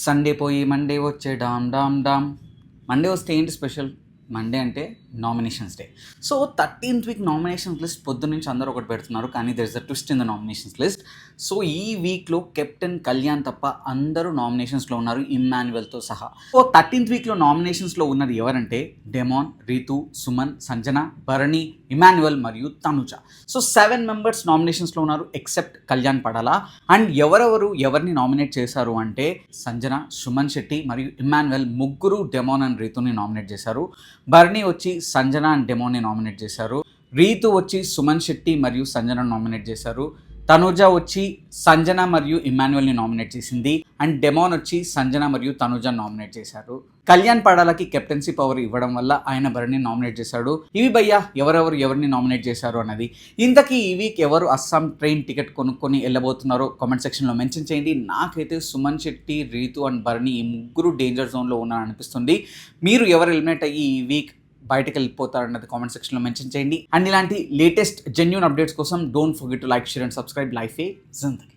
Sunday పోయి Monday వచ్చే dam dam dam. Monday వస్తే ఏంటి స్పెషల్? మండే అంటే nominations day. So 13th week nominations list పొద్దు నుంచి అందరూ ఒకటి పెడుతున్నారు, కానీ there is a twist in the nominations list. So ఈ వీక్లో కెప్టెన్ కళ్యాణ్ తప్ప అందరూ నామినేషన్స్లో ఉన్నారు, ఇమ్మాన్యువల్తో సహా. సో 13th వీక్లో నామినేషన్స్లో ఉన్నది ఎవరంటే డెమాన్, రీతు, సుమన్, సంజన, భరణి, ఇమాన్యువల్ మరియు తనుజ. సో 7 మెంబర్స్ నామినేషన్స్లో ఉన్నారు ఎక్సెప్ట్ కళ్యాణ్ పడాలా. అండ్ ఎవరిని నామినేట్ చేశారు అంటే సంజన, సుమన్ శెట్టి మరియు ఇమాన్యువల్ ముగ్గురు డెమాన్ అండ్ రీతుని నామినేట్ చేశారు. భరణి వచ్చి సంజన అండ్ డెమోని నామినేట్ చేశారు. రీతు వచ్చి సుమన్ శెట్టి మరియు సంజన నామినేట్ చేశారు. తనుజ వచ్చి సంజన మరియు ఇమాన్యువల్ని నామినేట్ చేసింది. అండ్ డెమోన్ వచ్చి సంజన మరియు తనుజ నామినేట్ చేశారు. కళ్యాణ్ పడాలకి కెప్టెన్సీ పవర్ ఇవ్వడం వల్ల ఆయన భరణి నామినేట్ చేశాడు. ఇవి భయ్యా ఎవరిని నామినేట్ చేశారు అన్నది. ఇంతకీ ఈ వీక్ ఎవరు అస్సాం ట్రైన్ టికెట్ కొనుక్కొని వెళ్ళబోతున్నారో కామెంట్ సెక్షన్లో మెన్షన్ చేయండి. నాకైతే సుమన్ శెట్టి, రీతు అండ్ భరణి ఈ ముగ్గురు డేంజర్ జోన్లో ఉన్నారని అనిపిస్తుంది. మీరు ఎవరు ఎలిమినేట్ అయ్యి ఈ వీక్ బయటకు వెళ్ళిపోతారన్నది కామెంట్ సెక్షన్లో మెన్షన్ చేయండి. అండ్ ఇలాంటి లేటెస్ట్ జెన్యూన్ అప్డేట్స్ కోసం don't forget to like, share and subscribe life ఏ జిందగీ.